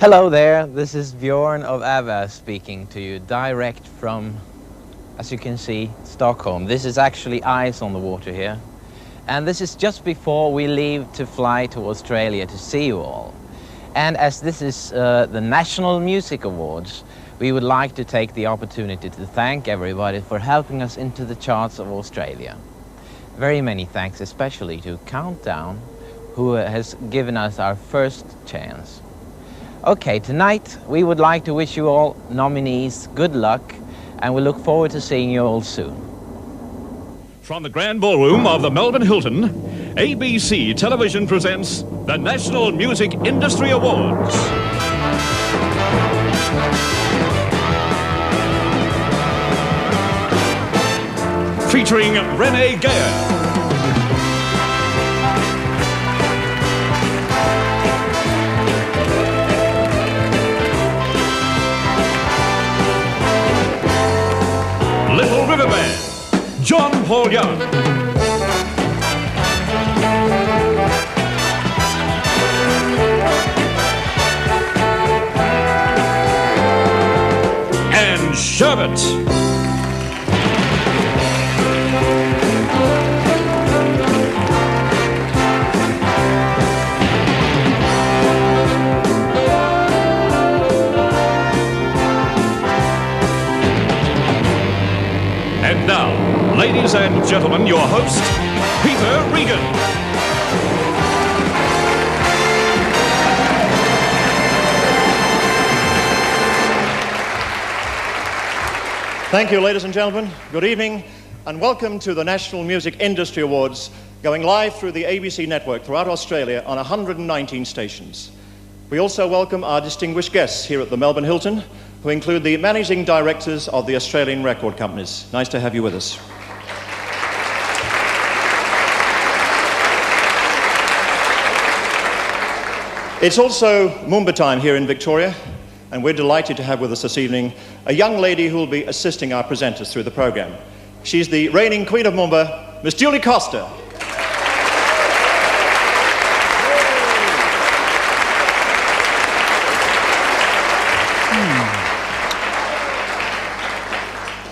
Hello there, this is Bjorn of ABBA speaking to you direct from, as you can see, Stockholm. This is actually ice on the water here. And this is just before we leave to fly to Australia to see you all. And as this is the National Music Awards, we would like to take the opportunity to thank everybody for helping us into the charts of Australia. Very many thanks, especially to Countdown, who has given us our first chance. Okay, tonight we would like to wish you all nominees good luck, and we look forward to seeing you all soon. From the Grand Ballroom of the Melbourne Hilton, ABC Television presents the National Music Industry Awards. Featuring Renee Geyer. Little River Band, John Paul Young. And Sherbet. And now, ladies and gentlemen, your host, Peter Regan. Thank you, ladies and gentlemen. Good evening, and welcome to the National Music Industry Awards, going live through the ABC network throughout Australia on 119 stations. We also welcome our distinguished guests here at the Melbourne Hilton, who include the managing directors of the Australian record companies. Nice to have you with us. It's also Moomba time here in Victoria, and we're delighted to have with us this evening a young lady who will be assisting our presenters through the program. She's the reigning Queen of Moomba, Miss Julie Costa.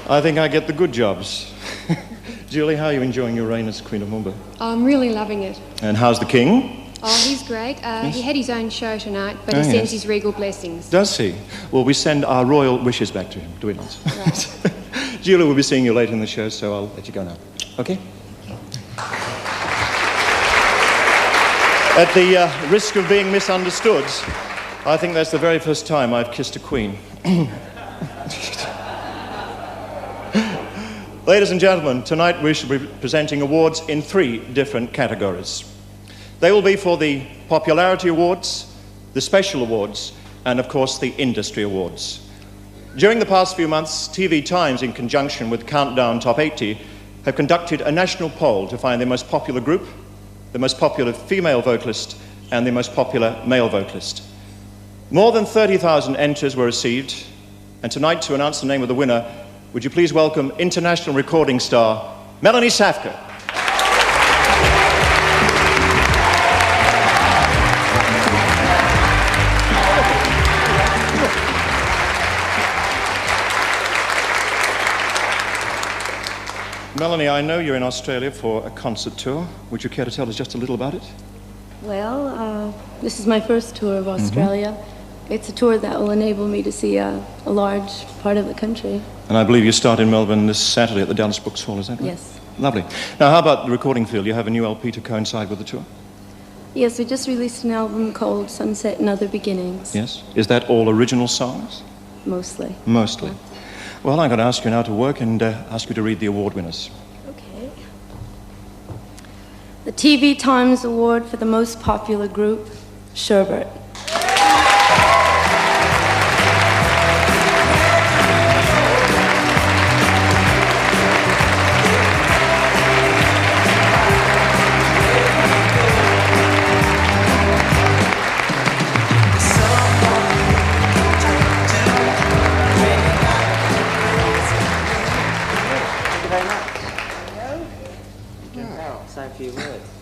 I think I get the good jobs. Julie, how are you enjoying your reign as Queen of Moomba? I'm really loving it. And how's the King? Oh, he's great. Yes. He had his own show tonight, but he sends his regal blessings. Does he? Well, we send our royal wishes back to him, do we not? Right. Julie will be seeing you later in the show, so I'll let you go now. Okay? At the risk of being misunderstood, I think that's the very first time I've kissed a queen. Ladies and gentlemen, tonight we shall be presenting awards in 3 different categories. They will be for the Popularity Awards, the Special Awards, and of course the Industry Awards. During the past few months, TV Times, in conjunction with Countdown Top 80, have conducted a national poll to find the most popular group, the most popular female vocalist, and the most popular male vocalist. More than 30,000 entries were received, and tonight, to announce the name of the winner, would you please welcome international recording star Melanie Safka. Melanie, I know you're in Australia for a concert tour. Would you care to tell us just a little about it? Well, this is my first tour of Australia. It's a tour that will enable me to see a large part of the country. And I believe you start in Melbourne this Saturday at the Dallas Books Hall, is that right? Yes. Lovely. Now, how about the recording field? You have a new LP to coincide with the tour? Yes, we just released an album called Sunset and Other Beginnings. Yes. Is that all original songs? Mostly. Mostly. Yeah. Well, I'm going to ask you now to work and ask you to read the award winners. Okay. The TV Times Award for the most popular group, Sherbet.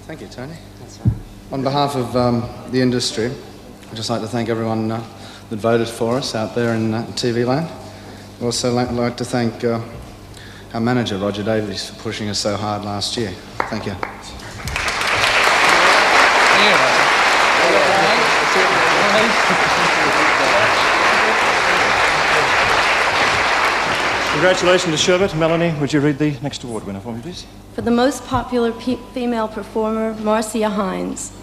Thank you, Tony. That's right. On behalf of the industry, I'd just like to thank everyone that voted for us out there in TV land. I'd also like to thank our manager, Roger Davies, for pushing us so hard last year. Thank you. Congratulations to Sherbet. Melanie, would you read the next award winner for me, please? For the most popular female performer, Marcia Hines.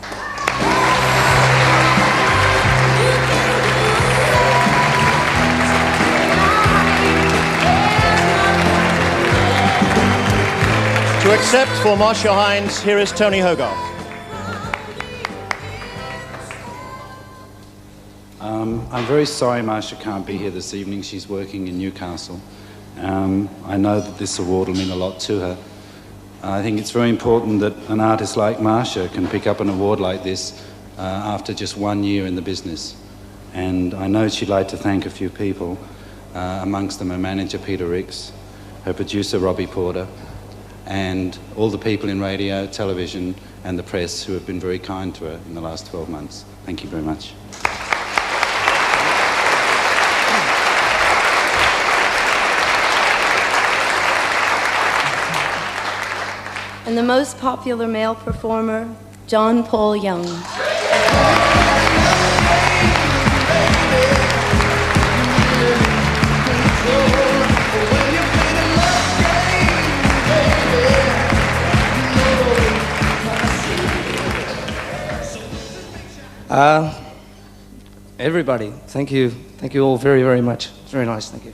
To accept for Marcia Hines, here is Tony Hogarth. I'm very sorry Marcia can't be here this evening. She's working in Newcastle. I know that this award will mean a lot to her. I think it's very important that an artist like Marcia can pick up an award like this after just 1 year in the business. And I know she'd like to thank a few people, amongst them her manager Peter Regan, her producer Robbie Porter, and all the people in radio, television and the press who have been very kind to her in the last 12 months. Thank you very much. And the most popular male performer, John Paul Young. Everybody, thank you all very, very much. It's very nice, thank you.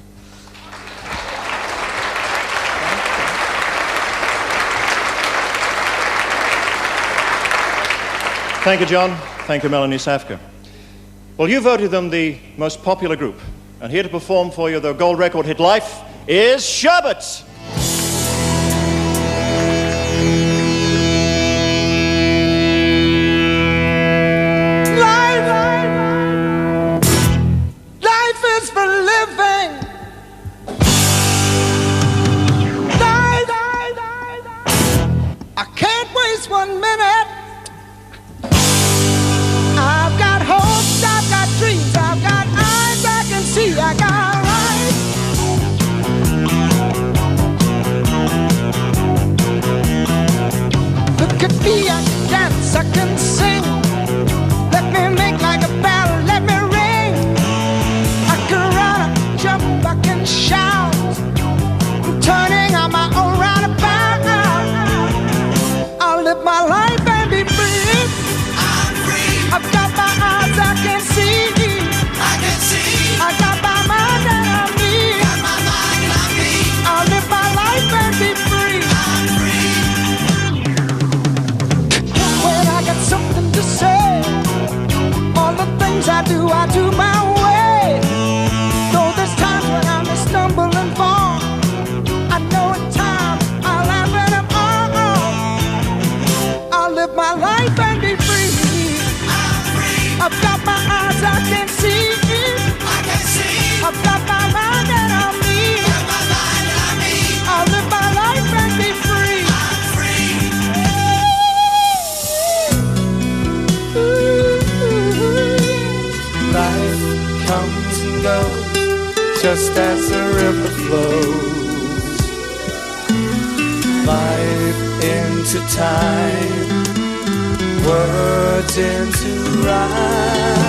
Thank you, John. Thank you, Melanie Safka. Well, you voted them the most popular group, and here to perform for you the gold record hit Life is Sherbet. Life is for living. I can't waste 1 minute. I've got hopes, I've got dreams, I've got eyes I can see, I got right. Look at me, I can dance, I can sing. Let me make like a bell, let me ring. I can run, I can jump, I can shout. I'm turning on my own roundabout. I'll live my life and be free. I'm free. I've got my eyes, I can see. I can see. I got my mind and I'm me. Got my mind and I'm me. I'll live my life and be free. I'm free. When I got something to say, all the things I do my way. Though there's times when I may stumble and fall, I know in time I'll laugh at them all. I'll live my life and be free. I'm free. I've got my eyes, I can see. I can see. I've got my mind and I'm me. Got my mind and I'm me. I'll live my life and be free. I'm free. Life comes and goes just as the river flows. Life into time, words into rhyme.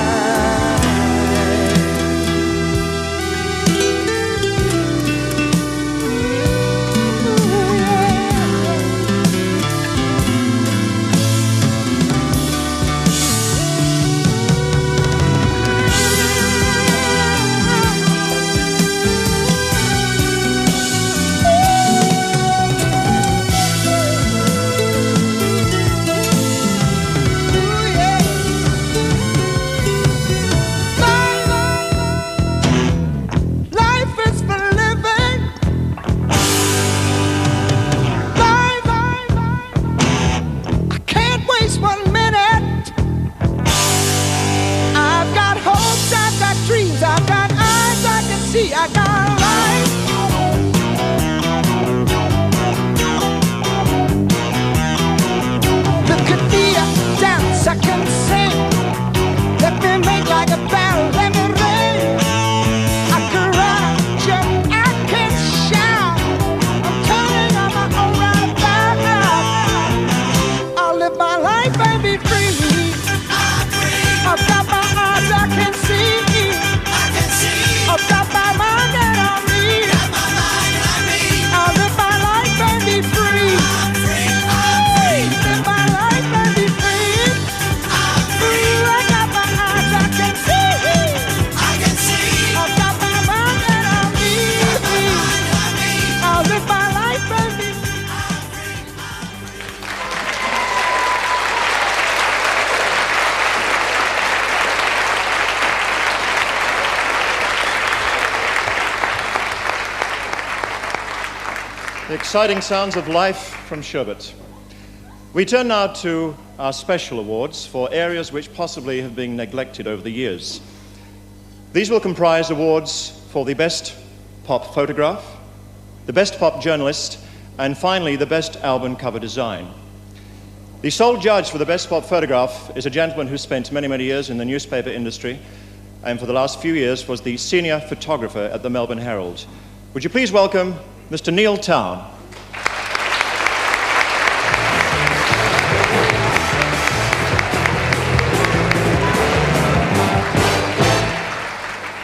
The exciting sounds of life from Sherbet. We turn now to our special awards for areas which possibly have been neglected over the years. These will comprise awards for the best pop photograph, the best pop journalist, and finally the best album cover design. The sole judge for the best pop photograph is a gentleman who spent many, many years in the newspaper industry and for the last few years was the senior photographer at the Melbourne Herald. Would you please welcome Mr. Neil Town.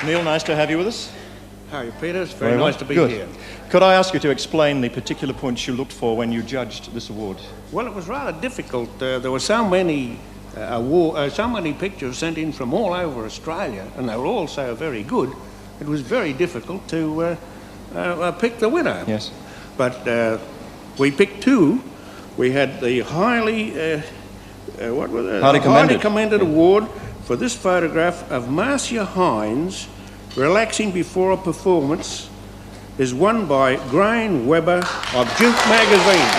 Neil, nice to have you with us. How are you, Peter? It's very nice to be Good. here. Could I ask you to explain the particular points you looked for when you judged this award? Well, it was rather difficult. There were so many pictures sent in from all over Australia, and they were all so very good. It was very difficult to pick the winner. Yes. But we picked two. We had the highly commended award for this photograph of Marcia Hines relaxing before a performance is won by Graham Webber of Duke magazine.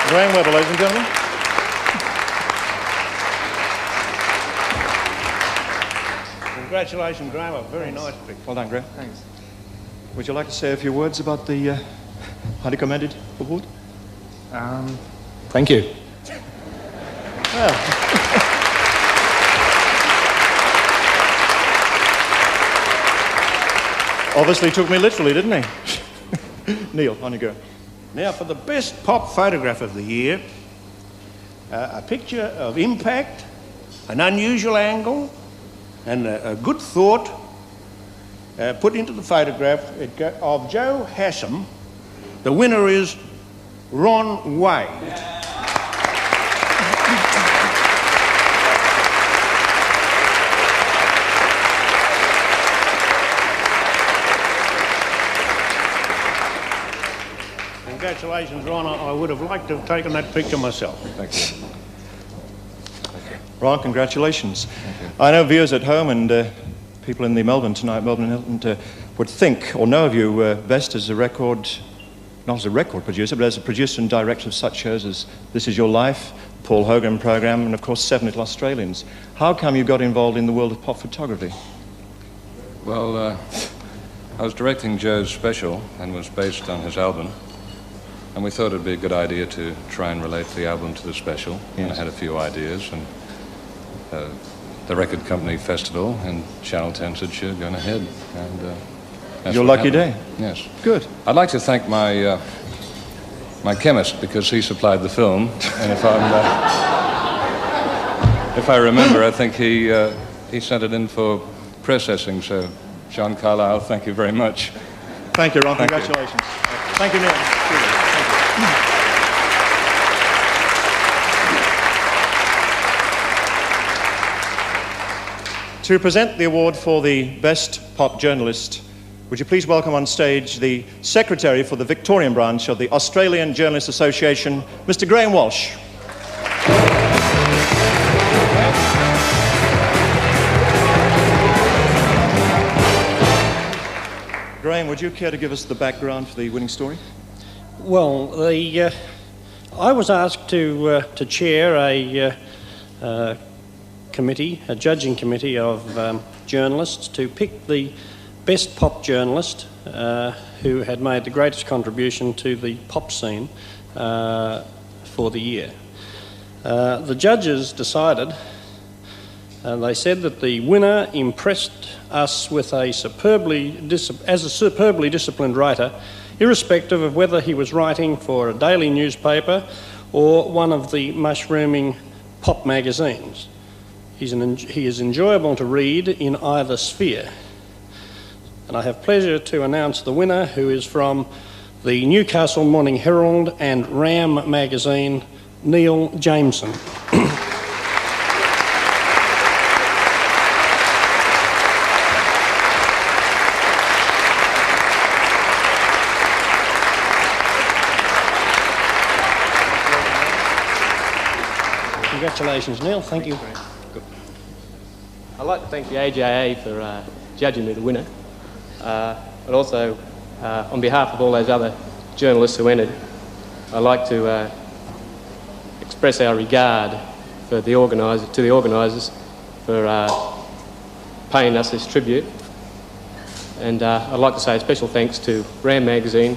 Graham Webber, ladies and gentlemen. Congratulations, Graham. A very nice picture. Well done, Graham. Thanks. Would you like to say a few words about the highly commended award? Thank you. Well. Obviously took me literally, didn't he? Neil, on you go. Now, for the best pop photograph of the year, a picture of impact, an unusual angle, and a good thought put into the photograph of Joe Hassam. The winner is Ron Wade. Congratulations, Ron. I would have liked to have taken that picture myself. Thank you. Ron, congratulations. I know viewers at home and people in the Melbourne tonight, Melbourne and Hilton, would think or know of you best as a record, not as a record producer, but as a producer and director of such shows as This Is Your Life, Paul Hogan Programme, and of course 7 Little Australians. How come you got involved in the world of pop photography? Well, I was directing Joe's special and was based on his album. And we thought it'd be a good idea to try and relate the album to the special. Yes. And I had a few ideas, and the record company festival and Channel 10 said, sure, go ahead. And that's your lucky day. Yes. Good. I'd like to thank my my chemist, because he supplied the film. And if I remember, I think he sent it in for processing. So, John Carlisle, thank you very much. Thank you, Ron. Thank Congratulations. You. Thank you, Neil. To present the award for the Best Pop Journalist, would you please welcome on stage the Secretary for the Victorian branch of the Australian Journalists Association, Mr. Graham Walsh. Graham, would you care to give us the background for the winning story? Well, I was asked to chair a committee, a judging committee of journalists to pick the best pop journalist who had made the greatest contribution to the pop scene for the year. The judges decided, they said that the winner impressed us with a superbly disciplined writer, irrespective of whether he was writing for a daily newspaper or one of the mushrooming pop magazines. He is enjoyable to read in either sphere. And I have pleasure to announce the winner, who is from the Newcastle Morning Herald and Ram magazine, Neil Jameson. Congratulations, Neil. Thank you. I'd like to thank the AJA for judging me the winner, but also on behalf of all those other journalists who entered, I'd like to express our regard for the organisers for paying us this tribute. And I'd like to say a special thanks to Ram Magazine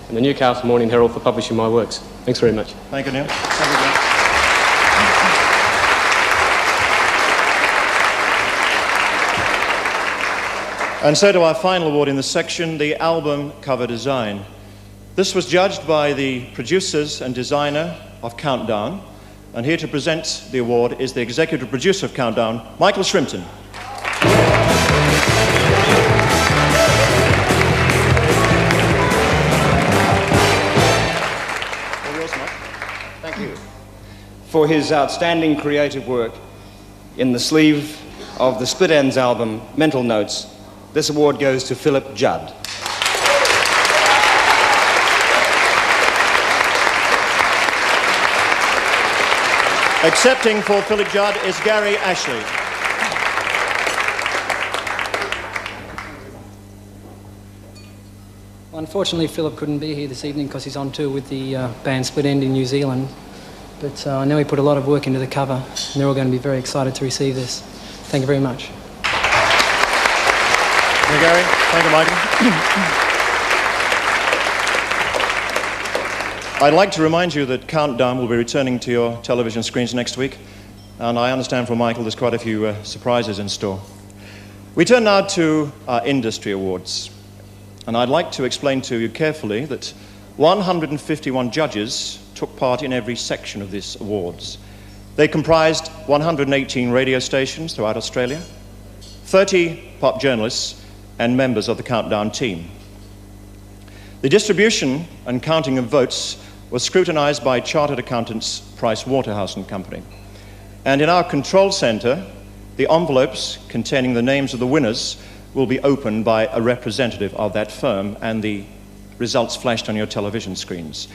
and the Newcastle Morning Herald for publishing my works. Thanks very much. Thank you, Neil. Thank you, Neil. And so to our final award in this section, the album cover design. This was judged by the producers and designer of Countdown, and here to present the award is the executive producer of Countdown, Michael Shrimpton. Thank you for his outstanding creative work in the sleeve of the Split Enz album, Mental Notes. This award goes to Philip Judd. Accepting for Philip Judd is Gary Ashley. Unfortunately, Philip couldn't be here this evening because he's on tour with the band Split Enz in New Zealand. But I know he put a lot of work into the cover, and they're all going to be very excited to receive this. Thank you very much. Thank you, Gary. Thank you, Michael. I'd like to remind you that Countdown will be returning to your television screens next week, and I understand from Michael there's quite a few surprises in store. We turn now to our industry awards, and I'd like to explain to you carefully that 151 judges took part in every section of these awards. They comprised 118 radio stations throughout Australia, 30 pop journalists, and members of the Countdown team. The distribution and counting of votes was scrutinized by chartered accountants Price Waterhouse and Company. And in our control center, the envelopes containing the names of the winners will be opened by a representative of that firm, and the results flashed on your television screens.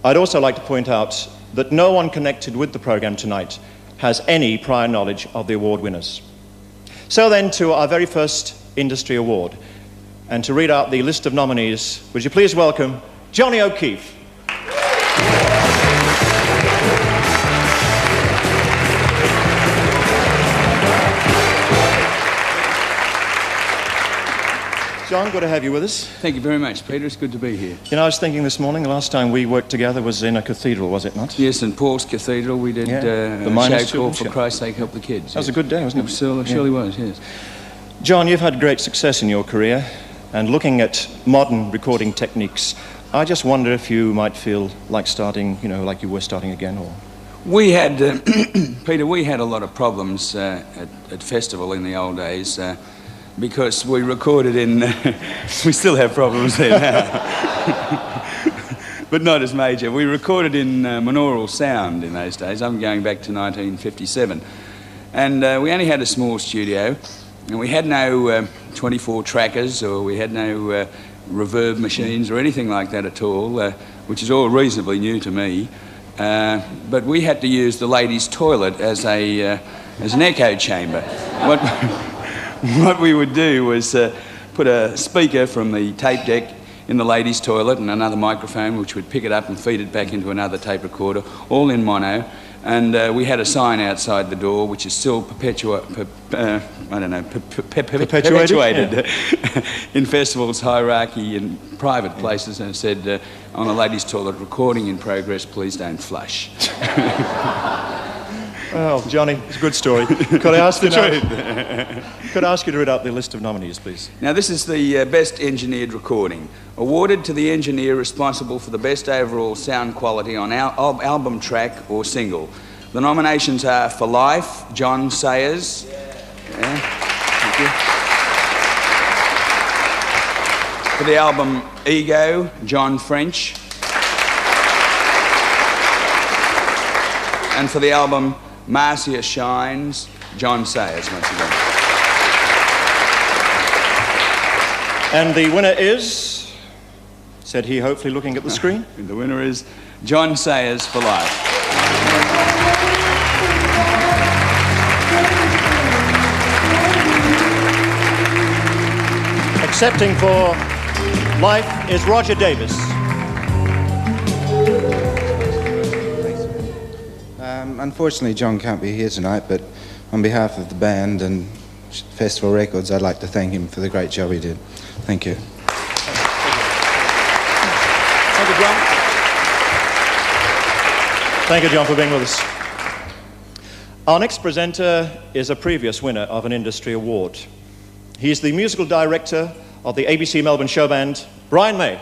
I'd also like to point out that no one connected with the program tonight has any prior knowledge of the award winners. So then to our very first industry award, and to read out the list of nominees, would you please welcome Johnny O'Keefe. John, good to have you with us. Thank you very much, Peter. It's good to be here. You know, I was thinking this morning, the last time we worked together was in a cathedral, was it not? Yes, St. Paul's Cathedral. We did the a show called For Christ's Sake Help the Kids. That was a good day, wasn't it? It surely was, yes. John, you've had great success in your career, and looking at modern recording techniques, I just wonder if you might feel like starting, you know, like you were starting again, or... We had, Peter, we had a lot of problems at Festival in the old days, because we recorded in... we still have problems there now. But not as major. We recorded in monaural sound in those days. I'm going back to 1957. And we only had a small studio, and we had no 24 trackers, or we had no reverb machines or anything like that at all, which is all reasonably new to me. But we had to use the ladies' toilet as an echo chamber. What we would do was put a speaker from the tape deck in the ladies' toilet and another microphone which would pick it up and feed it back into another tape recorder, all in mono. And we had a sign outside the door which is still perpetuated in Festival's hierarchy in private places, and it said on the ladies' toilet, recording in progress, please don't flush. Well, Johnny, it's a good story. Could I ask you to read out the list of nominees, please? Now, this is the best engineered recording, awarded to the engineer responsible for the best overall sound quality on album track or single. The nominations are For Life, John Sayers. Yeah. Thank you. For the album Ego, John French. And for the album Marcia Shines, John Sayers, once again. And the winner is, said he, hopefully looking at the screen. The winner is John Sayers, For Life. accepting for life is Roger Davis. Unfortunately, John can't be here tonight, but on behalf of the band and Festival Records, I'd like to thank him for the great job he did. Thank you. Thank you, John. Thank you, John, for being with us. Our next presenter is a previous winner of an industry award. He's the musical director of the ABC Melbourne show band, Brian May.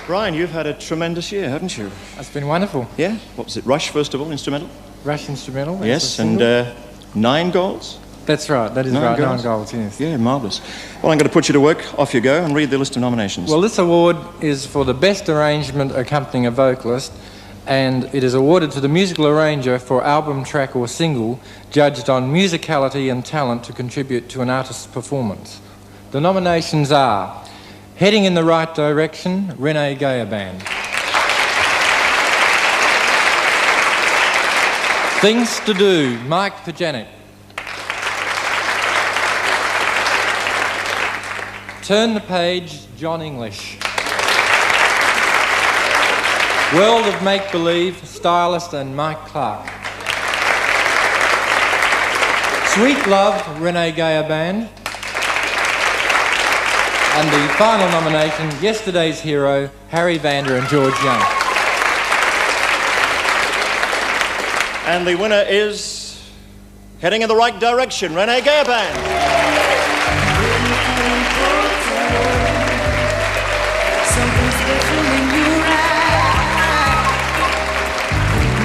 Brian, you've had a tremendous year, haven't you? It's been wonderful. Yeah? What was it, Rush, first of all, instrumental? Rush instrumental. Yes, and 9 goals? That's right, that is right, 9 goals, yes. Yeah, marvellous. Well, I'm going to put you to work. Off you go and read the list of nominations. Well, this award is for the best arrangement accompanying a vocalist, and it is awarded to the musical arranger for album, track or single, judged on musicality and talent to contribute to an artist's performance. The nominations are Heading in the Right Direction, Renee Geyer Band. Things to Do, Mike Pajanik. Turn the Page, John English. World of Make-Believe, Stylist and Mike Clark. Sweet Love, Renee Geyer Band. And the final nomination, Yesterday's Hero, Harry Vander and George Young. And the winner is Heading in the Right Direction, Renee Geyer Band. Something special in your eyes,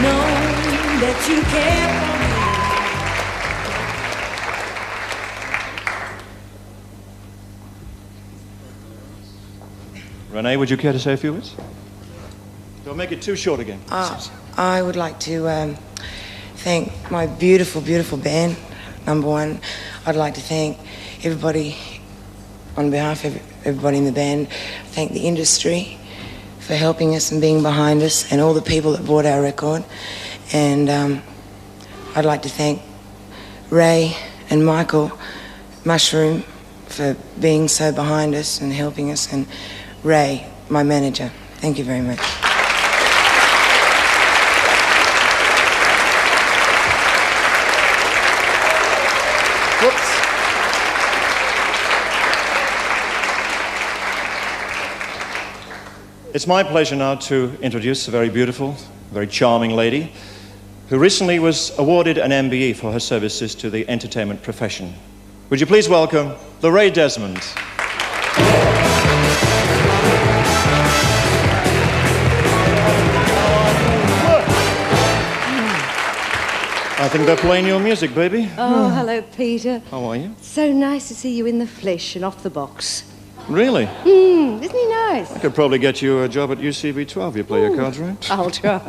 know that you care for me. Renee, would you care to say a few words? Don't make it too short again. I would like to thank my beautiful, beautiful band, number one. I'd like to thank everybody, on behalf of everybody in the band, thank the industry for helping us and being behind us, and all the people that bought our record. And I'd like to thank Ray and Michael Mushroom for being so behind us and helping us, and Ray, my manager. Thank you very much. Whoops. It's my pleasure now to introduce a very beautiful, very charming lady who recently was awarded an MBE for her services to the entertainment profession. Would you please welcome Lorraine Desmond. I think they're playing your music, baby. Oh, hello, Peter. How are you? So nice to see you in the flesh and off the box. Really? Isn't he nice? I could probably get you a job at UCB12. You play your cards right. I'll try.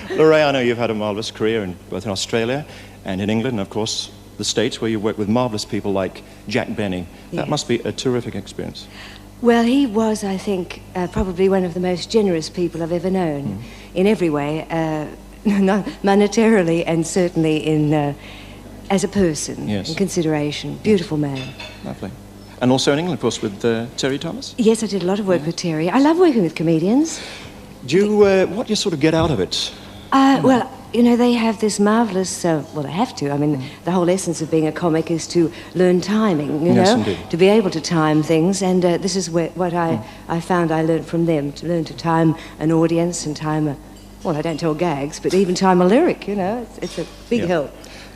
Lorraine, I know you've had a marvellous career both in Australia and in England, and of course the States, where you work with marvellous people like Jack Benny. That must be a terrific experience. Well, he was, I think, probably one of the most generous people I've ever known, in every way, not monetarily and certainly in as a person, in consideration. Beautiful man. Lovely. And also in England, of course, with Terry Thomas? Yes, I did a lot of work with Terry. I love working with comedians. Do you, what do you sort of get out of it? Well, you know, they have this marvellous, well, they have to. I mean, the whole essence of being a comic is to learn timing, you know? Indeed. To be able to time things, and this is what I found I learned from them, to learn to time an audience and time well, I don't tell gags, but even time a lyric, you know? It's a big help.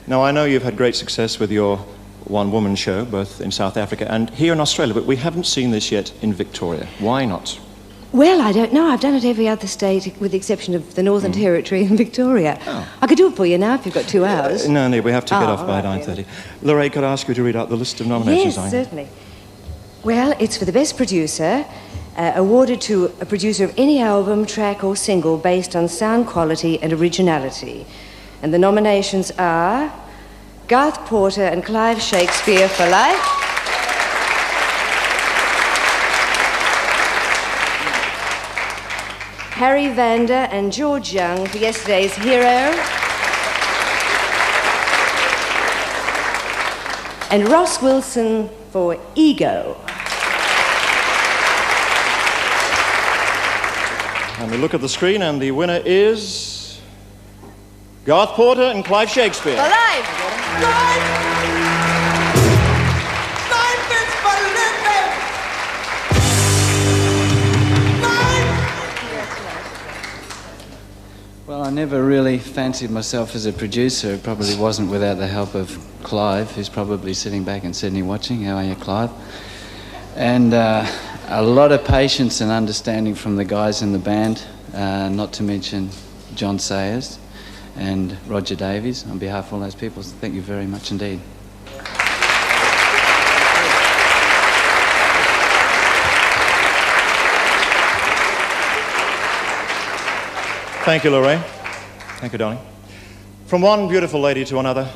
Now, I know you've had great success with your one-woman show, both in South Africa and here in Australia, but we haven't seen this yet in Victoria. Why not? Well, I don't know. I've done it every other state, with the exception of the Northern Territory and Victoria. Oh. I could do it for you now if you've got 2 hours. No, we have to get off by 9:30. Lorraine, could I ask you to read out the list of nominations? Yes, certainly. Well, it's for the best producer, awarded to a producer of any album, track or single based on sound quality and originality. And the nominations are Garth Porter and Clive Shakespeare for Life, Harry Vander and George Young for yesterday's hero. And Ross Wilson for Ego. And we look at the screen, and the winner is Garth Porter and Clive Shakespeare. Alive! Well, I never really fancied myself as a producer. It probably wasn't without the help of Clive, who's probably sitting back in Sydney watching. How are you, Clive? And a lot of patience and understanding from the guys in the band, not to mention John Sayers and Roger Davies. On behalf of all those people, thank you very much indeed. Thank you, Lorraine. Thank you, darling. From one beautiful lady to another,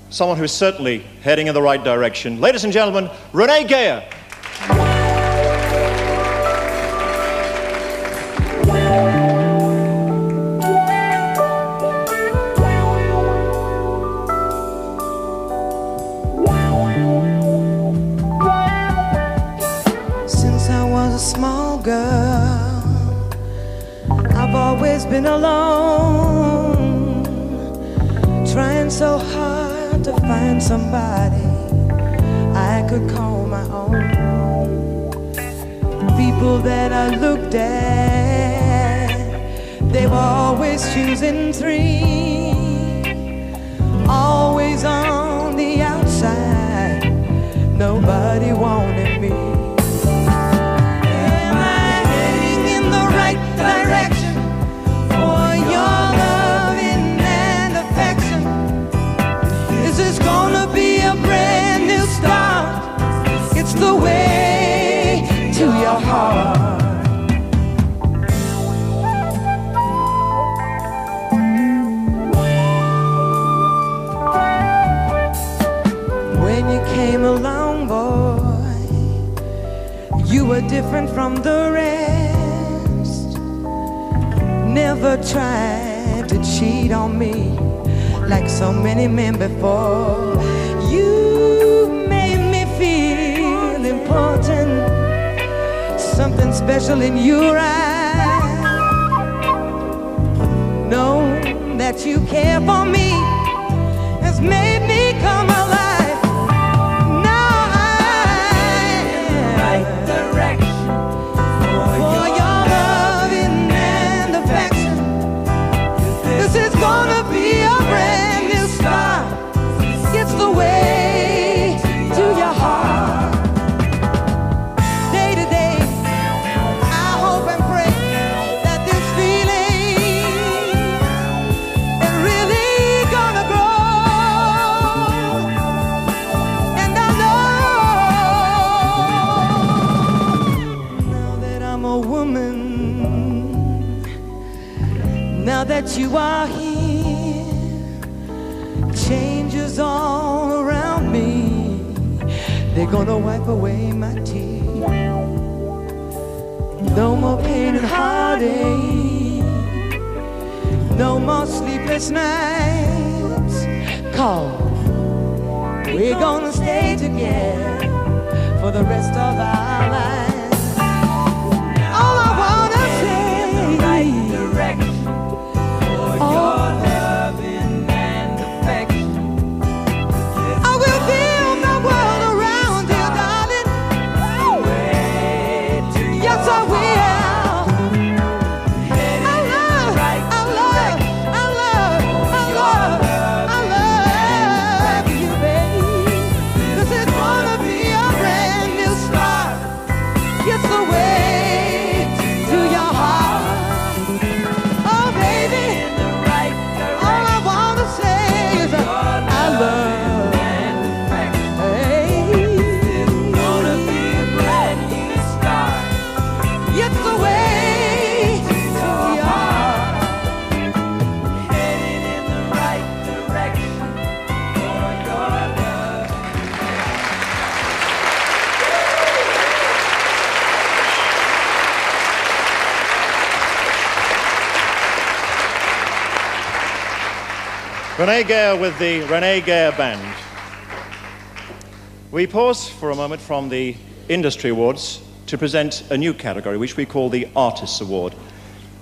someone who's certainly heading in the right direction. Ladies and gentlemen, Renee Geyer. Since I was a small girl, I've always been alone, trying so hard to find somebody I could call my own. People that I looked at, they were always choosing three, always on the outside, nobody wanted me. Am I heading in the right direction for your loving and affection? Is this gonna be a brand new start? It's the way to your heart. When you came along, boy, you were different from the rest. Never tried to cheat on me like so many men before. You made me feel important, something special in your eyes. Know that you care for me has made me come alive. Now that you are here, changes all around me. They're gonna wipe away my tears. No more pain and heartache, no more sleepless nights. 'Cause we're gonna stay together for the rest of our lives. All I wanna say, your loving and affection. I will build my world around you, darling. Yes, I will. I love you, babe. This is gonna be a brand new start. Renee Geyer with the Renee Geyer Band. We pause for a moment from the Industry Awards to present a new category, which we call the Artists Award.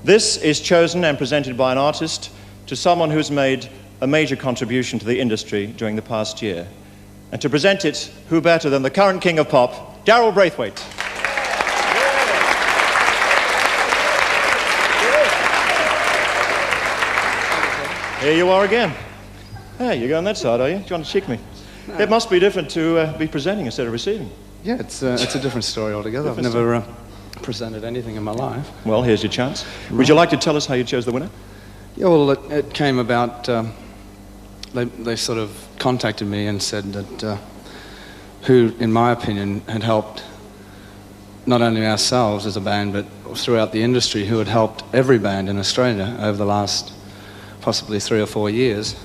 This is chosen and presented by an artist to someone who's made a major contribution to the industry during the past year. And to present it, who better than the current king of pop, Darryl Braithwaite. Here you are again. Hey, you're going that side, are you? Do you want to cheek me? No. It must be different to be presenting instead of receiving. Yeah, it's a different story altogether. I've never presented anything in my life. Well, here's your chance. Would you like to tell us how you chose the winner? Yeah, well, it came about, they sort of contacted me and said that who, in my opinion, had helped not only ourselves as a band, but throughout the industry, who had helped every band in Australia over the last possibly 3 or 4 years.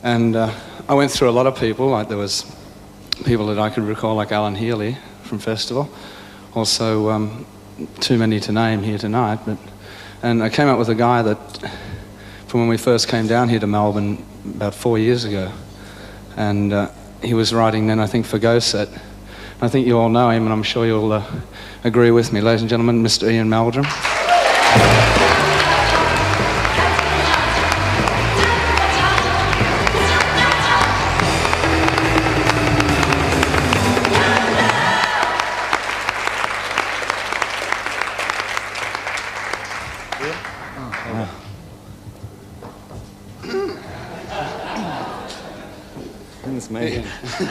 And I went through a lot of people, like there was people that I could recall, like Alan Healy from Festival. Also, too many to name here tonight, and I came up with a guy that, from when we first came down here to Melbourne about 4 years ago, and he was writing then, I think, for Go Set. I think you all know him, and I'm sure you'll agree with me. Ladies and gentlemen, Mr. Ian Meldrum.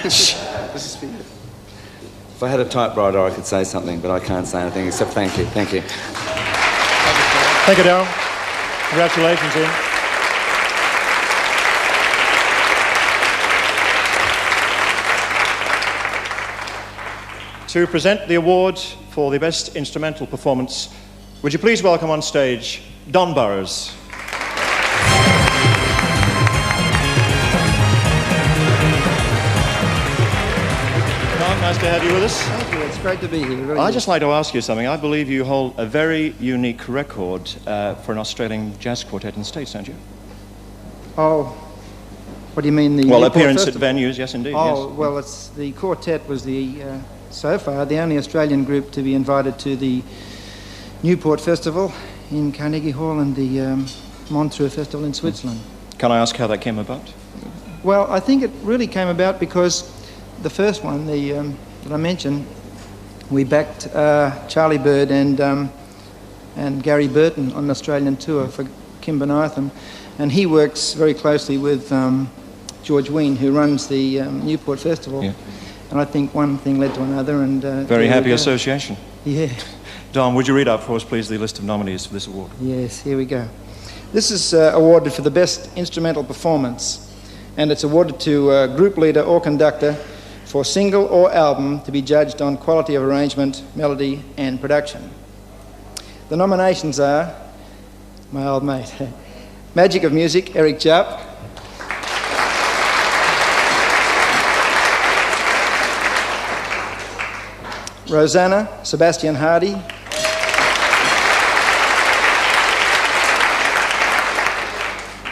This is for you. If I had a typewriter, I could say something, but I can't say anything except thank you. Thank you. Thank you, Darryl. Congratulations, Ian. To present the award for the Best Instrumental Performance, would you please welcome on stage Don Burrows. Nice to have you with us. Thank you. It's great to be here. Really I'd just like to ask you something. I believe you hold a very unique record for an Australian jazz quartet in the States, don't you? Oh, what do you mean? The well, appearance at venues, yes, indeed. Oh, yes. well, it's the quartet was the so far the only Australian group to be invited to the Newport Festival in Carnegie Hall and the Montreux Festival in Switzerland. Can I ask how that came about? Well, I think it really came about because the first one, that I mentioned, we backed Charlie Bird and Gary Burton on an Australian tour for Kimber Nytham, and he works very closely with George Ween, who runs the Newport Festival. Yeah. And I think one thing led to another, and very happy association. Yeah. Don, would you read out for us, please, the list of nominees for this award? Yes, here we go. This is awarded for the Best Instrumental Performance, and it's awarded to group leader or conductor for single or album to be judged on quality of arrangement, melody and production. The nominations are my old mate, Magic of Music, Eric Jupp, Rosanna, Sebastian Hardy,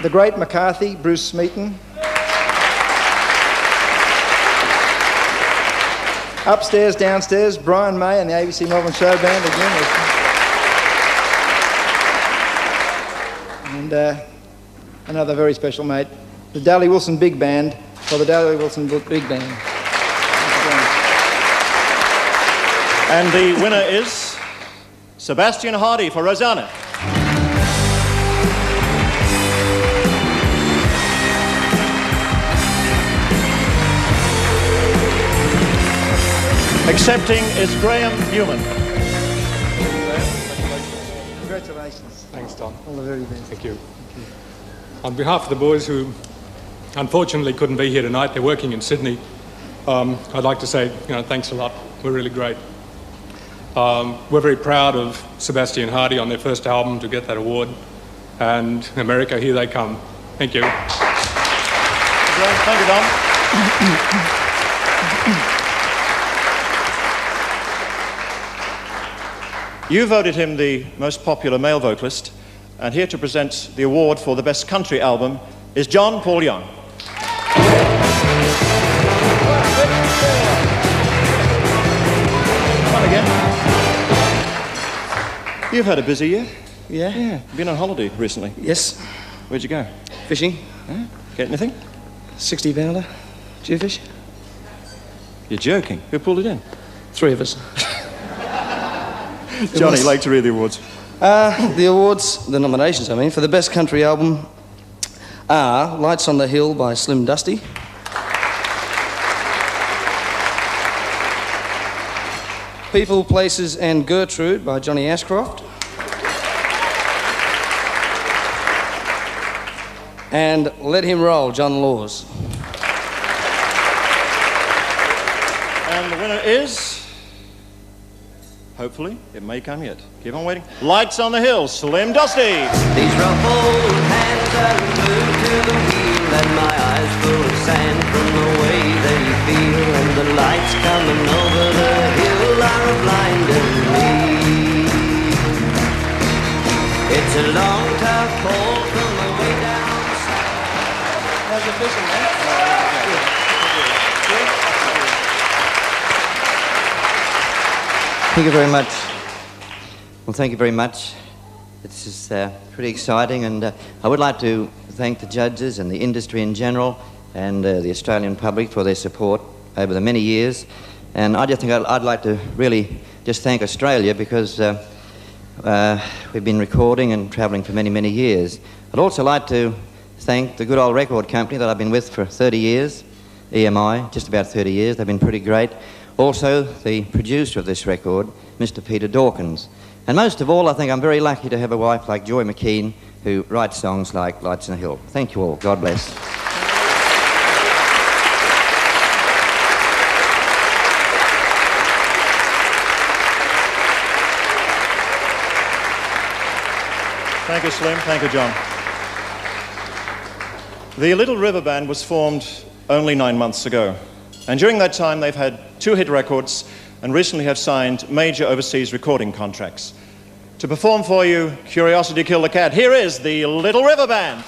The Great McCarthy, Bruce Smeaton, Upstairs, Downstairs, Brian May and the ABC Melbourne Show Band again. And another very special mate, the Dally Wilson Big Band for the Dally Wilson Big Band. And the winner is Sebastian Hardy for Rosanna. Accepting is Graham Newman. Congratulations. Thanks, Don. All the very best. Thank you. On behalf of the boys who unfortunately couldn't be here tonight, they're working in Sydney, I'd like to say, thanks a lot. We're really great. We're very proud of Sebastian Hardy on their first album to get that award. And America, here they come. Thank you. Thank you, Don. You voted him the most popular male vocalist, and here to present the award for the best country album is John Paul Young. Come on again. You've had a busy year. Yeah. Been on holiday recently. Yes. Where'd you go? Fishing. Yeah. Get anything? 60 pounder. Did you fish? You're joking. Who pulled it in? 3 of us. Johnny, like to read the awards. The awards, the nominations, I mean, for the best country album are Lights on the Hill by Slim Dusty, People, Places and Gertrude by Johnny Ashcroft, and Let Him Roll, John Laws. And the winner is, hopefully, it may come yet. Keep on waiting. Lights on the Hill, Slim Dusty. These ruffled hands are glued to the wheel, and my eyes full of sand from the way they feel, and the lights coming over the hill are blinding me. It's a long, tough pull from the way down south. How's your fishing, man? Thank you very much. Well, thank you very much. This is pretty exciting, and I would like to thank the judges and the industry in general and the Australian public for their support over the many years. And I just think I'd like to really just thank Australia because we've been recording and travelling for many, many years. I'd also like to thank the good old record company that I've been with for 30 years, EMI, just about 30 years. They've been pretty great. Also, the producer of this record, Mr. Peter Dawkins. And most of all, I think I'm very lucky to have a wife like Joy McKean, who writes songs like Lights on the Hill. Thank you all. God bless. Thank you, Slim. Thank you, John. The Little River Band was formed only 9 months ago. And during that time, they've had 2 hit records and recently have signed major overseas recording contracts. To perform for you, Curiosity Killed the Cat, here is the Little River Band.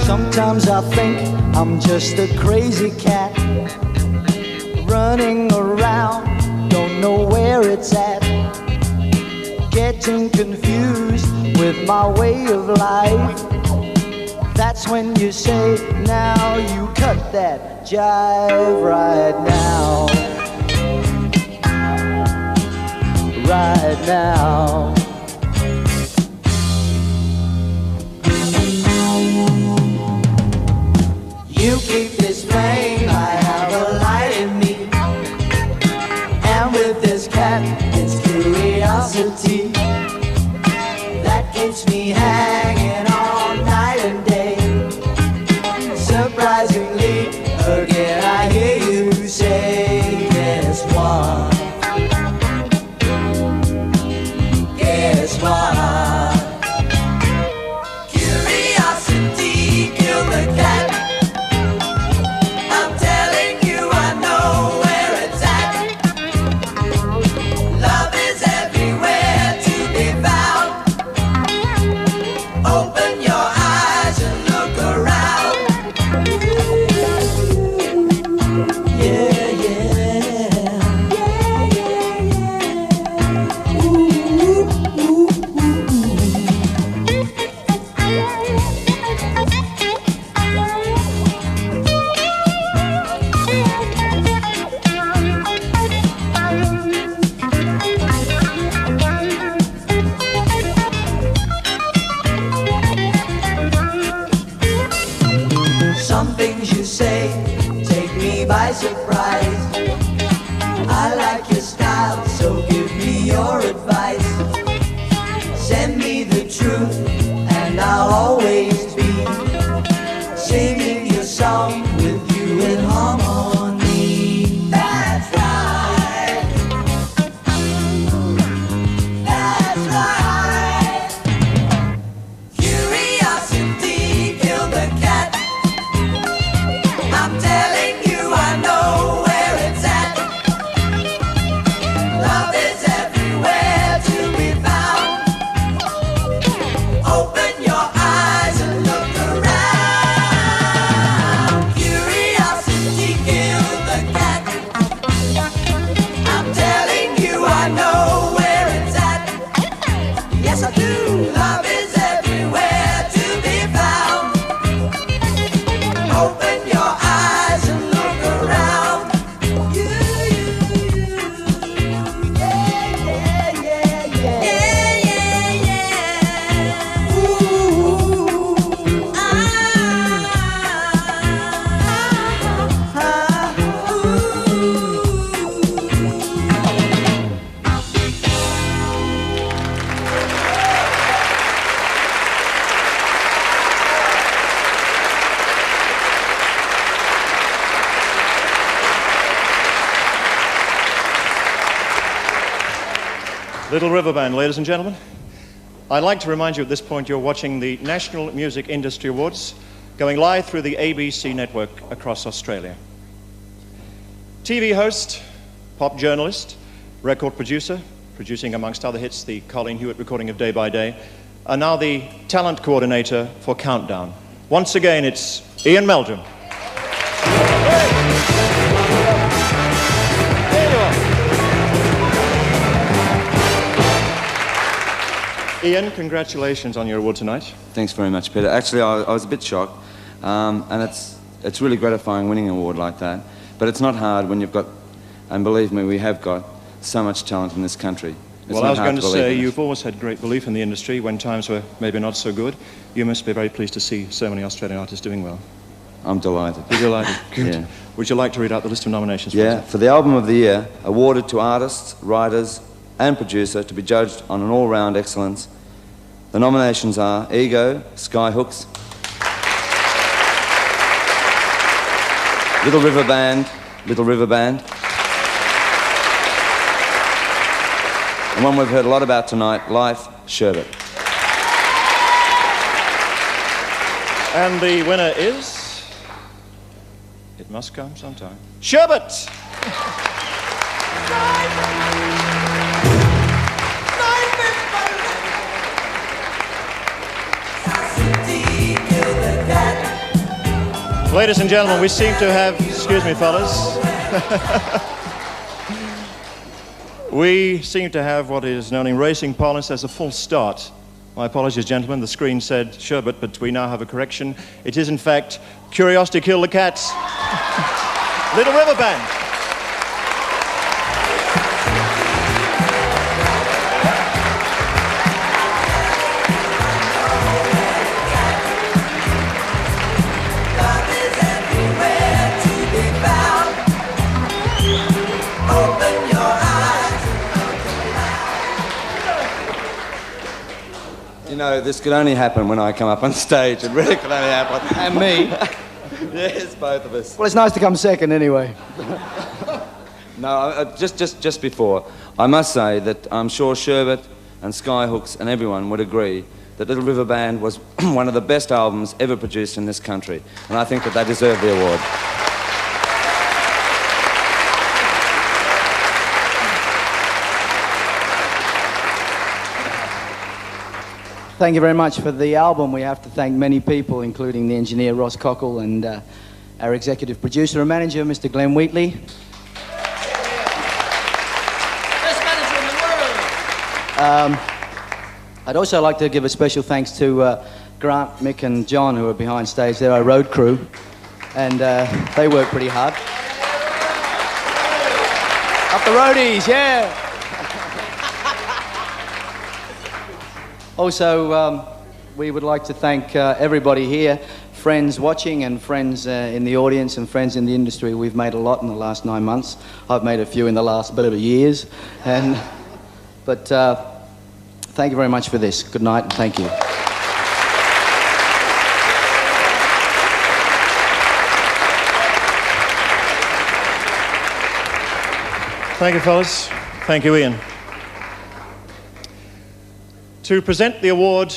Sometimes I think I'm just a crazy cat running around, don't know where it's at, getting confused with my way of life. That's when you say, now you cut that jive right now, right now. You keep this flame, I have a light in me, and with this cat, it's curiosity that keeps me hanging on night and day. Surprisingly, again I hear you say, guess what? Guess what? Curiosity killed the cat. Some things you say take me by surprise. I like your style, so give me your advice. Send me the truth, and I'll always be singing your song with you in harmony. That's right. That's right. know where it's at. Yes, I do. Love is everywhere to be found. Open your eyes and look around. You, yeah, yeah, yeah, yeah. Yeah, yeah, yeah. Ooh, Little River Band, ladies and gentlemen. I'd like to remind you at this point you're watching the National Music Industry Awards going live through the ABC network across Australia. TV host, pop journalist, record producer, producing amongst other hits the Colin Hewitt recording of Day by Day, and now the talent coordinator for Countdown. Once again, it's Ian Meldrum. Ian, congratulations on your award tonight. Thanks very much, Peter. Actually, I was a bit shocked, and it's really gratifying winning an award like that. But it's not hard when you've got, and believe me, we have got so much talent in this country. Well, I was going to say, you've always had great belief in the industry when times were maybe not so good. You must be very pleased to see so many Australian artists doing well. I'm delighted. You're delighted? Good. Yeah. Would you like to read out the list of nominations? Yeah, for the Album of the Year, awarded to artists, writers, and producer to be judged on an all-round excellence. The nominations are Ego, Skyhooks, Little River Band, and one we've heard a lot about tonight, Life, Sherbet. And the winner is... It must come sometime. Sherbet! Ladies and gentlemen, we seem to have... Excuse me, fellas. We seem to have what is known in racing parlance as a full start. My apologies, gentlemen. The screen said Sherbet, but we now have a correction. It is, in fact, Curiosity Killed the Cats. Little River Band. You know, this could only happen when I come up on stage. It really could only happen. And me. Yes, both of us. Well, it's nice to come second anyway. No, just before, I must say that I'm sure Sherbet and Skyhooks and everyone would agree that Little River Band was one of the best albums ever produced in this country, and I think that they deserve the award. Thank you very much for the album. We have to thank many people, including the engineer Ross Cockle and our executive producer and manager, Mr. Glenn Wheatley. Best manager in the world. I'd also like to give a special thanks to Grant, Mick and John, who are behind stage. They're our road crew, and they work pretty hard. Up the roadies, yeah! Also, we would like to thank everybody here, friends watching and friends in the audience and friends in the industry. We've made a lot in the last 9 months. I've made a few in the last bit of years. But thank you very much for this. Good night and thank you. Thank you, fellas. Thank you, Ian. To present the award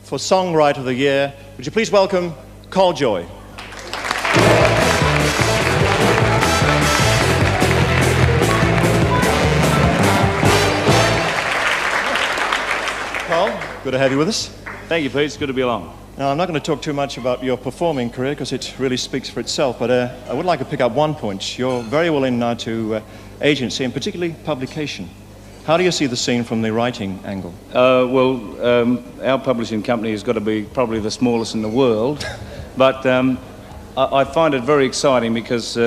for Songwriter of the Year, would you please welcome Col Joy. Col, good to have you with us. Thank you, Pete. It's good to be along. Now, I'm not going to talk too much about your performing career because it really speaks for itself, but I would like to pick up one point. You're very well in now to agency and particularly publication. How do you see the scene from the writing angle? Our publishing company has got to be probably the smallest in the world, but I find it very exciting because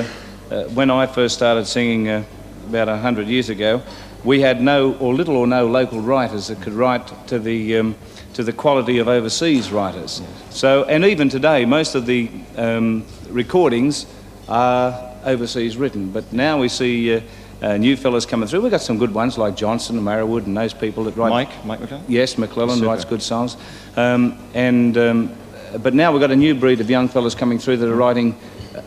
when I first started singing about 100 years ago, we had little or no local writers that could write to the quality of overseas writers. Yes. So, and even today, most of the recordings are overseas written, but now we see new fellas coming through. We've got some good ones like Johnson and Marrowwood and those people that write... Mike McClellan? Yes, McClellan writes good songs. But now we've got a new breed of young fellas coming through that are writing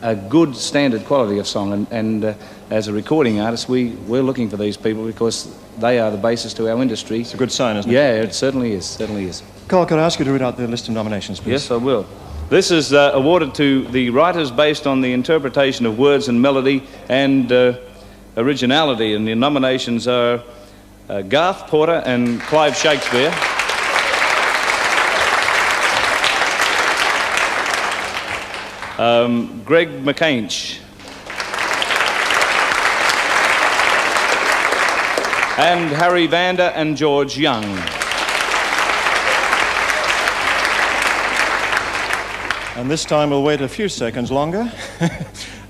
a good standard quality of song, and as a recording artist, we're looking for these people because they are the basis to our industry. It's a good sign, isn't it? Yeah, it certainly is, certainly is. Carl, could I ask you to read out the list of nominations, please? Yes, I will. This is awarded to the writers based on the interpretation of words and melody and originality, and the nominations are Garth Porter and Clive Shakespeare. Greg McCainch. And Harry Vander and George Young. And this time we'll wait a few seconds longer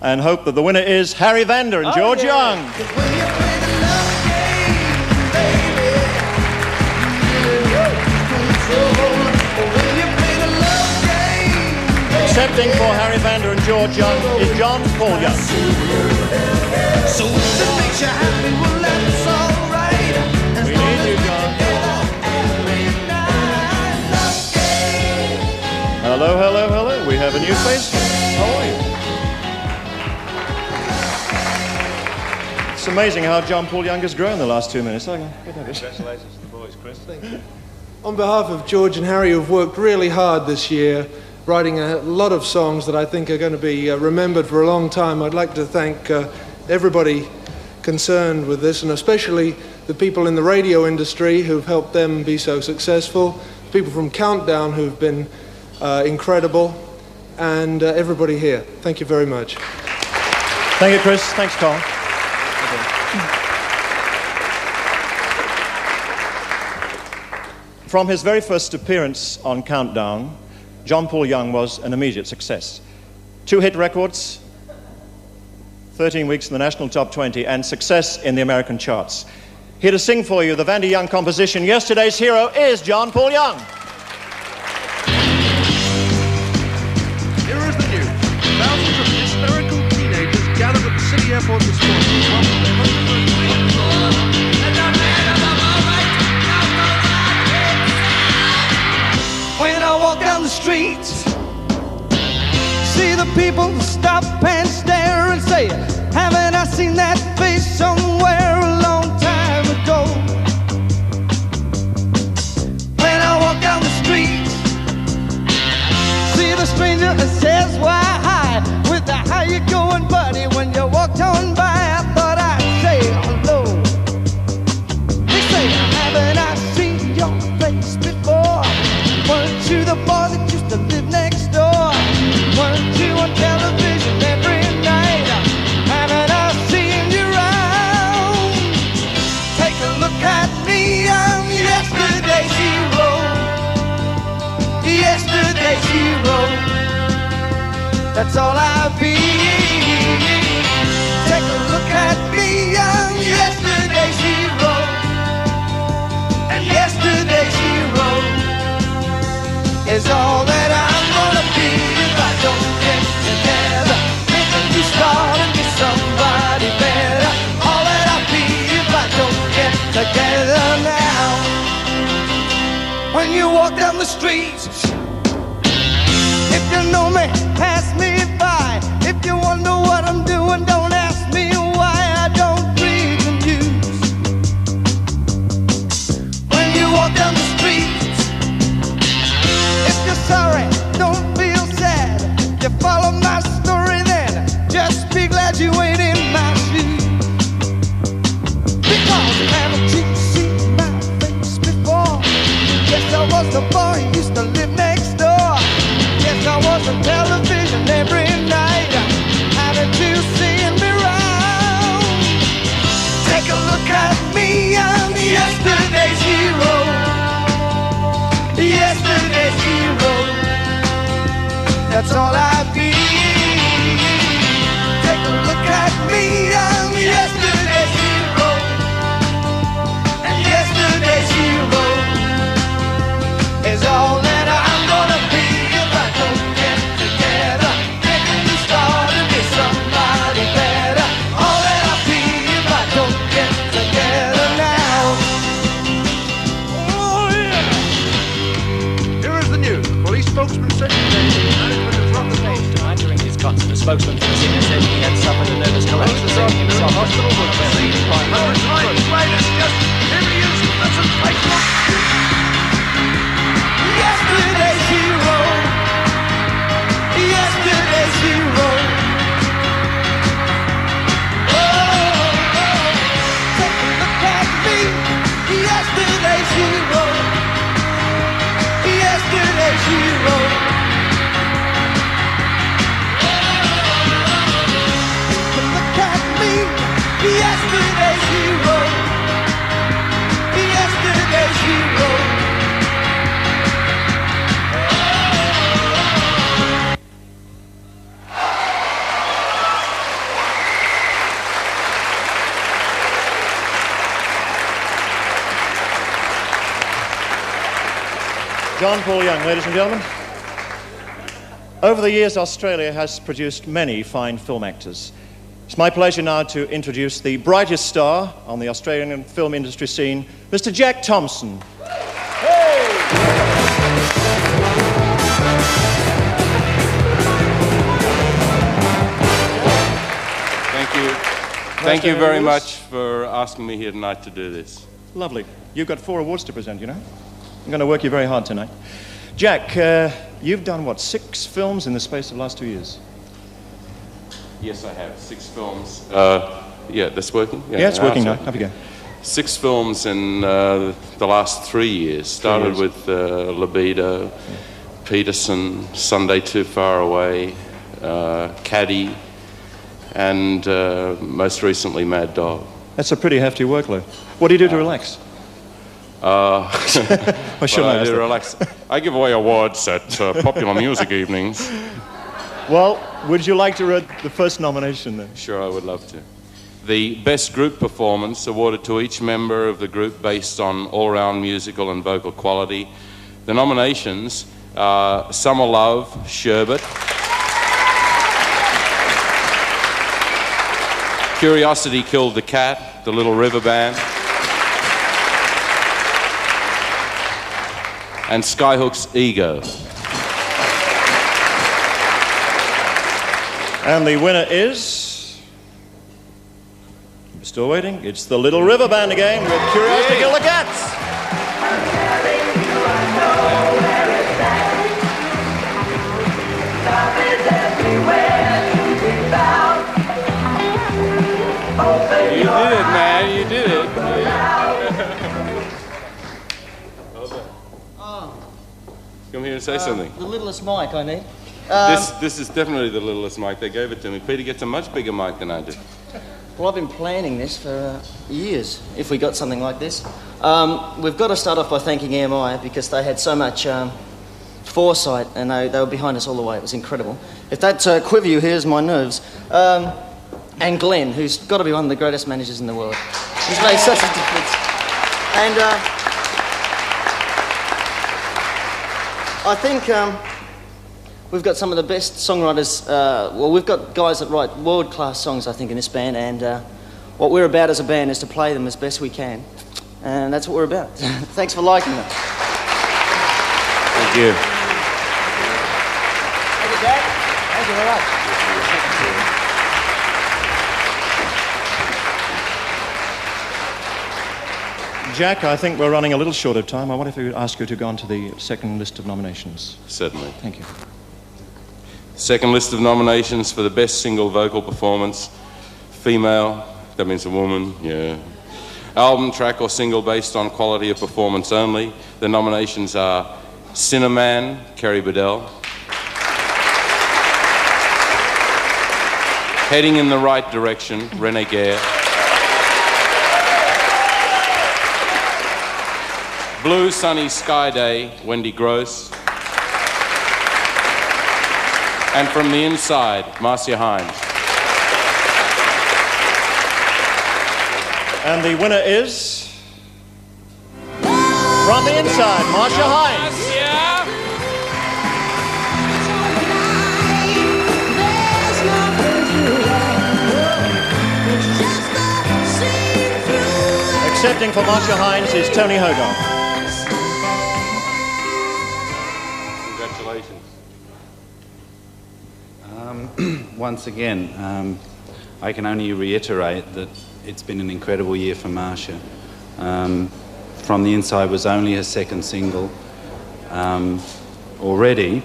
and hope that the winner is Harry Vander and George Young. Accepting for Harry Vander and George Young is John Paul Young. So if it makes you happy, well, that's all right. We need you, John. Hello, hello, hello. We have a new face. How are you? It's amazing how John Paul Young has grown in the last 2 minutes. Congratulations to the boys, Chris. Thank you. On behalf of George and Harry, who've worked really hard this year, writing a lot of songs that I think are going to be remembered for a long time, I'd like to thank everybody concerned with this, and especially the people in the radio industry who've helped them be so successful, people from Countdown who've been incredible, and everybody here. Thank you very much. Thank you, Chris. Thanks, Carl. From his very first appearance on Countdown, John Paul Young was an immediate success. 2 hit records, 13 weeks in the national top 20, and success in the American charts. Here to sing for you the Vander Young composition, Yesterday's Hero, is John Paul Young. Here is the news. Thousands of hysterical teenagers gathered at the city airport this morning. When I walk down the street, see the people stop and stare and say, haven't I seen that face somewhere a long time ago? When I walk down the street, see the stranger and says, why hi, with the how you going buddy? When you walked on by, I thought I'd say hello. They say, haven't I seen your face before? Weren't you the boy that used to live next door? Weren't you on television every night? Haven't I seen you around? Take a look at me, I'm yesterday's hero. Yesterday's hero. That's all I'll be. Take a look at me, I'm yesterday's hero. And yesterday's hero is all that I'm gonna be if I don't get together. Make a new start and be somebody better. All that I'll be if I don't get together now. When you walk down the street, if you know me, pass me by. If you wonder what I'm doing, don't ask me why I don't read the news. When you walk down the street, if you're sorry, don't feel sad. You follow my story then, just be glad you ain't in my shoes. Because haven't you seen my face before? Yes, I was the boy who used to live next door. Yes, I was on television every night. Haven't you seen me round? Take a look at me, I'm that's all I be. Take a look at me, I'm yesterday's hero, and yesterday's hero is all that I'm gonna be if I don't get together, getting started with somebody better. All that I'll be if I don't get together now. Oh yeah! Here is the news. Police spokesman said management has run the stage tonight during his concert. The spokesman for the singer said he had suffered a nervous collapse this evening himself. Hospital was besieged by hundreds of perpetrators. Just here he is. Listen, Facebook. Yesterday's hero, yesterday's hero. Oh, take a look at me, yesterday's hero, yesterday's hero. Take a look at me, yesterday's hero, yesterday's hero. John Paul Young, ladies and gentlemen. Over the years, Australia has produced many fine film actors. It's my pleasure now to introduce the brightest star on the Australian film industry scene, Mr. Jack Thompson. Thank you. Thank you very much for asking me here tonight to do this. Lovely. You've got 4 awards to present, you know. I'm going to work you very hard tonight. Jack, you've done, what, 6 films in the space of the last 2 years? Yes, I have. 6 films. Yeah, that's working? Yeah, it's working now. Have a go. 6 films in the last 3 years. Started with Libido, Peterson, Sunday Too Far Away, Caddy, and most recently Mad Dog. That's a pretty hefty workload. What do you do to relax? I do relax. I give away awards at popular music evenings. Well, would you like to read the first nomination then? Sure, I would love to. The Best Group Performance awarded to each member of the group based on all-round musical and vocal quality. The nominations are Summer Love, Sherbet, Curiosity Killed the Cat, the Little River Band, and Skyhook's Ego. And the winner is... We're still waiting. It's the Little River Band again with Curiosity Killed the Cats. You did it, man. You did it. Come here and say something. The littlest mic I need. This is definitely the littlest mic. They gave it to me. Peter gets a much bigger mic than I do. Well, I've been planning this for years, if we got something like this. We've got to start off by thanking EMI because they had so much foresight and they were behind us all the way. It was incredible. If that quiver you hear is my nerves. And Glenn, who's got to be one of the greatest managers in the world. He's made such a difference. And I think we've got some of the best songwriters. Well, we've got guys that write world-class songs, I think, in this band. And what we're about as a band is to play them as best we can. And that's what we're about. Thanks for liking them. Thank you. Thank you, Jack. Thank you very much. Jack, I think we're running a little short of time. I wonder if we could ask you to go on to the second list of nominations. Certainly. Thank you. Second list of nominations for the Best Single Vocal Performance. Female, that means a woman, yeah. Album, track or single based on quality of performance only. The nominations are Cinnamon, Kerry Bedell. Heading in the Right Direction, Renee Geyer. Blue Sunny Sky Day, Wendy Gross. And from the inside, Marcia Hines. And the winner is... from the inside, Marcia Hines. Accepting for Marcia Hines is Tony Hogarth. Congratulations. Once again, I can only reiterate that it's been an incredible year for Marcia. From the Inside was only her second single. Already,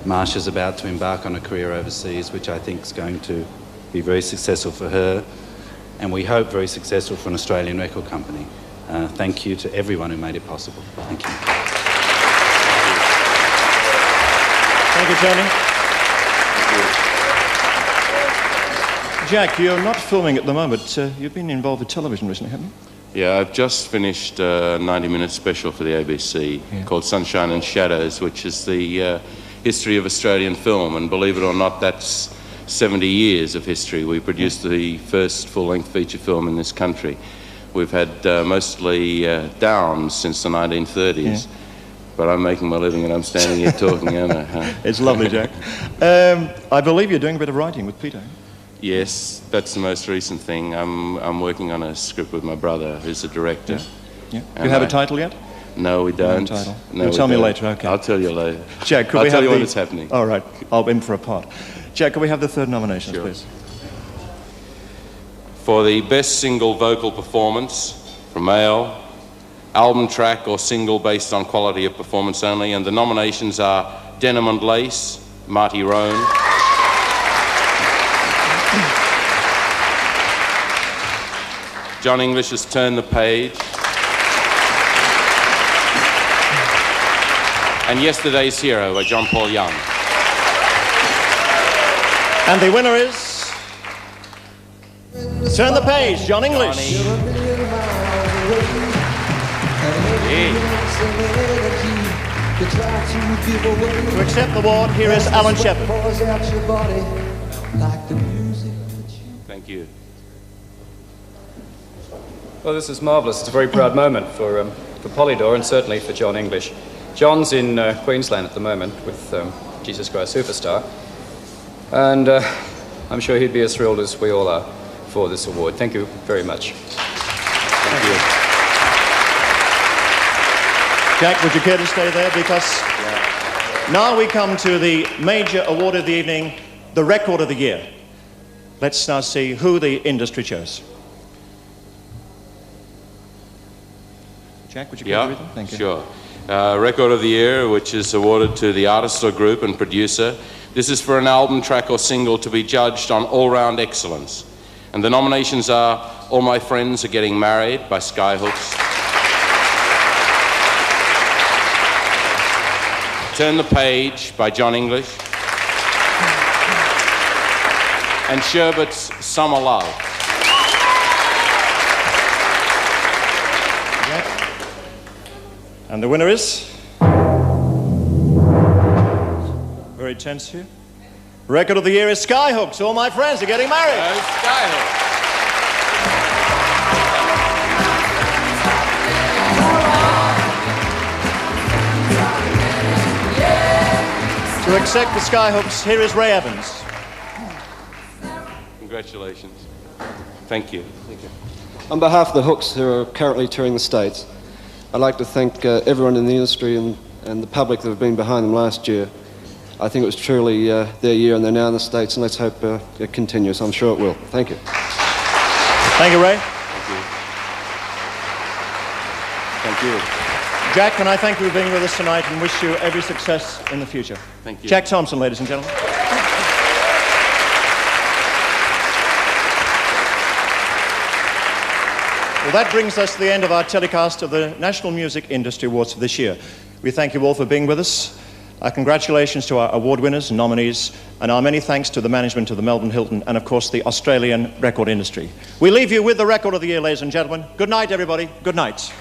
Marcia's about to embark on a career overseas, which I think is going to be very successful for her, and we hope very successful for an Australian record company. Thank you to everyone who made it possible. Thank you. Thank you, Tony. Jack, you're not filming at the moment. You've been involved with television recently, haven't you? Yeah, I've just finished a 90-minute special for the ABC called Sunshine and Shadows, which is the history of Australian film, and believe it or not, that's 70 years of history. We produced the first full-length feature film in this country. We've had mostly downs since the 1930s, but I'm making my living and I'm standing here talking, aren't I? It's lovely, Jack. I believe you're doing a bit of writing with Peter. Yes, that's the most recent thing. I'm working on a script with my brother, who's a director. Yeah. Do you have a title yet? No, we don't. No title. No, You'll tell me later, okay. I'll tell you later. Jack, I'll tell you when it's happening. All right, I'll in for a part. Jack, can we have the third nominations, please? For the best single vocal performance for male, album track or single based on quality of performance only, and the nominations are Denim and Lace, Marty Roan. John English has Turned the Page. And Yesterday's Hero by John Paul Young. And the winner is... Turn the Page, John English. To accept the award, here is Alan Sherbet. Thank you. Well, this is marvellous. It's a very proud moment for Polydor and certainly for John English. John's in Queensland at the moment with Jesus Christ Superstar, and I'm sure he'd be as thrilled as we all are for this award. Thank you very much. Thank you. Jack, would you care to stay there? Because now we come to the major award of the evening, the Record of the Year. Let's now see who the industry chose. Jack, would you care to read them? Thank you. Sure. Record of the Year, which is awarded to the artist or group and producer. This is for an album, track or single to be judged on all-round excellence. And the nominations are All My Friends Are Getting Married by Skyhooks, Turn the Page by John English, and Sherbet's Summer Love. And the winner is... Very tense here. Record of the Year is Skyhooks. All My Friends Are Getting Married. Skyhooks. To accept the Skyhooks, here is Ray Evans. Congratulations. Thank you. Thank you. On behalf of the Hooks, who are currently touring the States, I'd like to thank everyone in the industry and the public that have been behind them last year. I think it was truly their year, and they're now in the States, and let's hope it continues. I'm sure it will. Thank you. Thank you, Ray. Thank you. Thank you. Jack, can I thank you for being with us tonight and wish you every success in the future. Thank you. Jack Thompson, ladies and gentlemen. Well, that brings us to the end of our telecast of the National Music Industry Awards for this year. We thank you all for being with us. Our congratulations to our award winners and nominees, and our many thanks to the management of the Melbourne Hilton and, of course, the Australian record industry. We leave you with the Record of the Year, ladies and gentlemen. Good night, everybody. Good night.